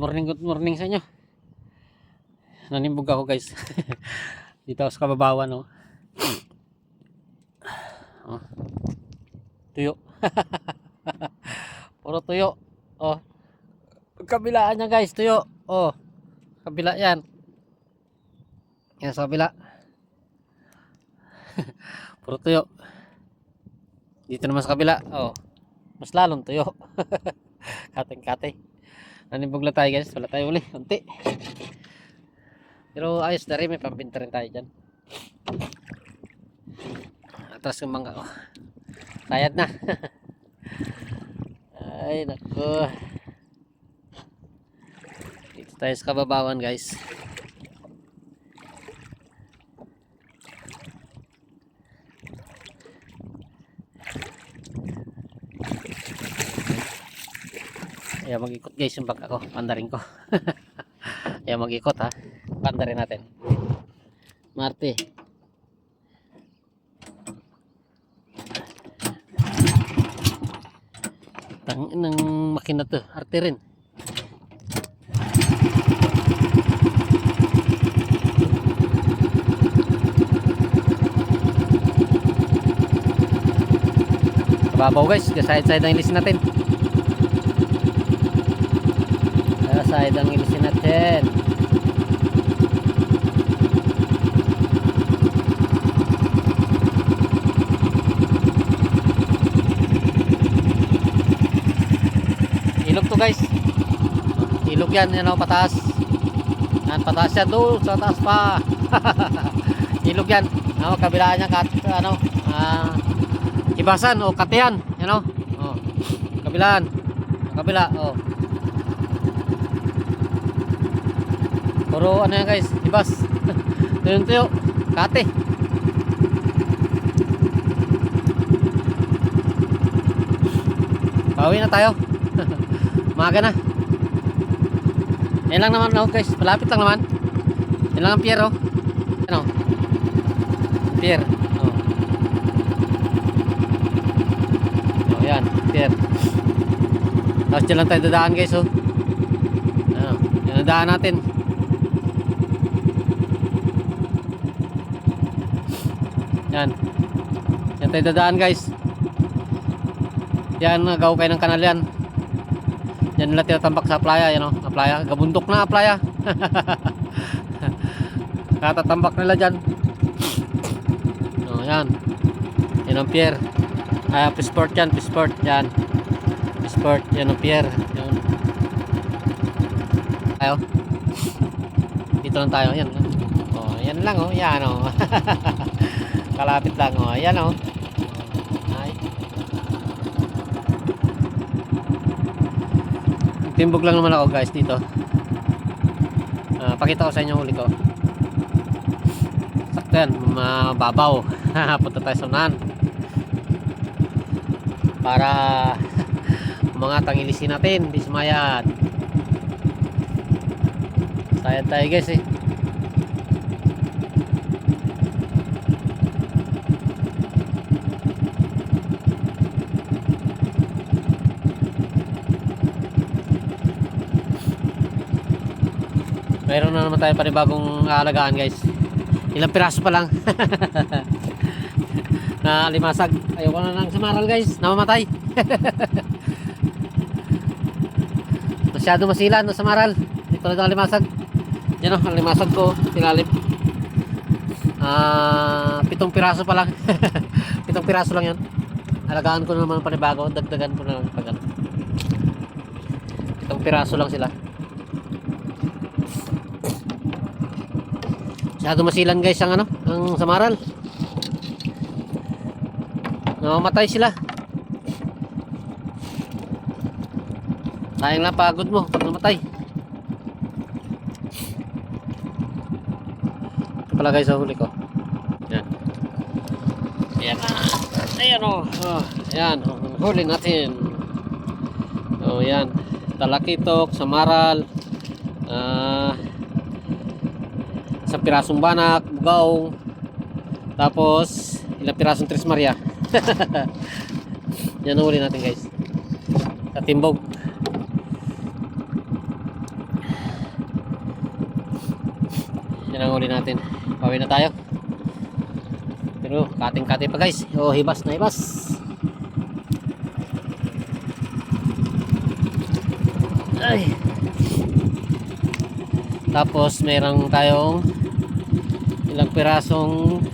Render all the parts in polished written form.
good morning sa inyo. Nanimbog ako guys. Dito ako sa kababawan, no. Oh. Tuyo. Puro tuyo. Oh. Kabilaan niya guys, tuyo. Oh. Kabila yan. Yan sa kabila. Puro tuyo. Dito naman sa kabila. Oh. Mas lalong tuyo. Kating-kate. Nanimbog lang tayo guys. Wala tayo uli. Unti. Pero ayos na rin. May pampinta rin tayo dyan. Atras yung mangga ko. Sayad na. Ay naku. Dito tayo sa kababawan guys. Ayan mag-ikot guys yung bangka ko. Pandarin ko. Ayan mag-ikot ha. Pandarin natin. Marte. Tangin ng makina to. Arte rin. Kababaw guys. Side-side ang ilisin natin. Side ang ilisin natin. Ilog to guys. Ilog yan, yan o, pataas. Yan, pataas yan doon, sa taas pa. Ilog yan. Kabilaan niya, ibasan o katiyan. Yan o. Oh. Kabilaan. Kabila, o. Puro ano yan guys, ibas. Tuyo-tuyo, kate. Pauwi na tayo. Maga na. Yan lang naman oh, guys, malapit lang naman. Yan lang ang pier oh. Ano? Pier. Oh. Oh, yan, pier. Tapos dyan lang tayo dadaan guys oh. Ano? Yan ang daan natin. Yan. Yan tayo dadaan guys. Yan, nagaw kayo ng kanal yan. Yan nila tinatambak sa playa, yan o, playa. Gabundok na playa. Katatambak nila dyan. O, yan. Yan ang pier. Pisport yan, pisport. Yan. Pisport, yan ang pier. Yan. Tayo. Dito lang tayo, yan. O, yan lang o, yan o. Kalapit lang o, yan o. Timbog lang naman ako guys dito. Pakita ko sa inyo huli ko. Sakto yan, mababaw. Punta tayo sa unahan para mga tangilisin natin. Di sumayad. Sayad tayo guys eh. Mayroon na naman tayo panibagong aalagaan guys. Ilang piraso pa lang. Na limasag. Ayoko na ng samaral guys. Namamatay. Masyado masilan ng samaral. Ito na ang limasag. Yan o, ang limasag ko. Tilalip. 7 piraso pa lang. 7 piraso lang yan. Alagaan ko na naman panibago. Dagdagan ko na lang pag 7 piraso lang sila. Masyado masilan guys ang ang samaral. Namamatay sila. Sayang lang pagod mo pag namatay. Ito pala guys ang huli ko. Yan. Ayan na. Ayan o. Oh, ayan. Huli natin. O oh, yan. Talakitok, samaral. Isang pirasong banak, bugaw, tapos ilang pirasong Tres Maria. Yan ang huli natin guys. Katimbog. huli natin. Pauwi na tayo. Pero kating-kati pa guys. Oh, hibas na hibas. Ay. Tapos merang tayong ilang pirasong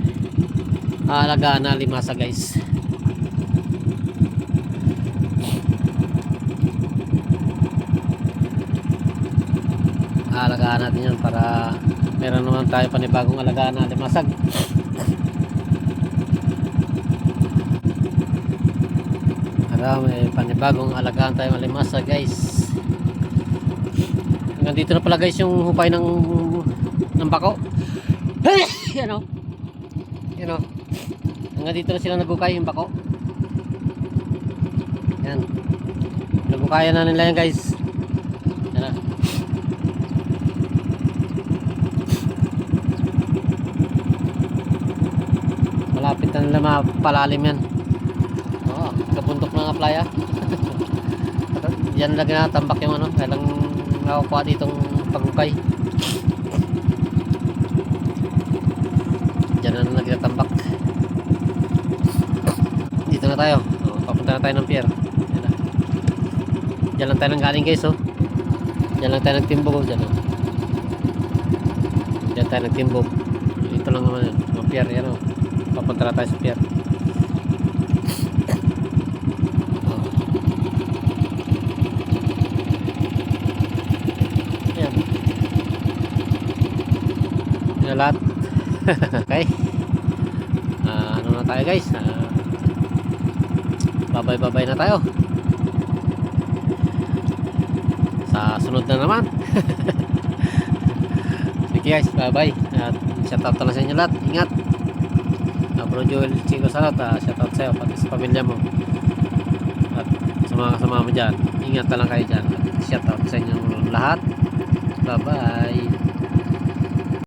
aalagaan na limasa guys. Aalagaan natin yan para meron naman tayo panibagong alagaan na limasag. Para may panibagong alagaan tayong limasag guys. Hanggang dito na pala guys yung hupay ng bako. Yan o. Yan o. Hanggang dito na sila nagukay yung bako. Yan. Nagukayan na nila yan guys. Yan na. Malapit na nila mapalalim yan. Oo. Kabundok na nga playa. Yan lang natambak yung ano. Kailang nakakuha ditong pagukay. Diyan na nagtatambak. Dito na tayo. Papunta na tayo ng pier. Diyan lang tayo nang galing guys. Diyan lang tayo nagtimbog. Diyan tayo nagtimbog. Ito lang naman yun. Ang pier. Yan o. Papunta na tayo sa pier. Yan. Yan na lahat. Okay. Ano na tayo guys? Babay na tayo. Sa sunod na naman. Sige guys, bye bye. At shout out na sa inyo lahat. Ingat. Bro Joel Chico Salot, shout out sa'yo pati sa pamilya mo. At sa mga kasama mo dyan, ingat na lang kayo dyan. Shout out sa inyo lahat. Bye bye.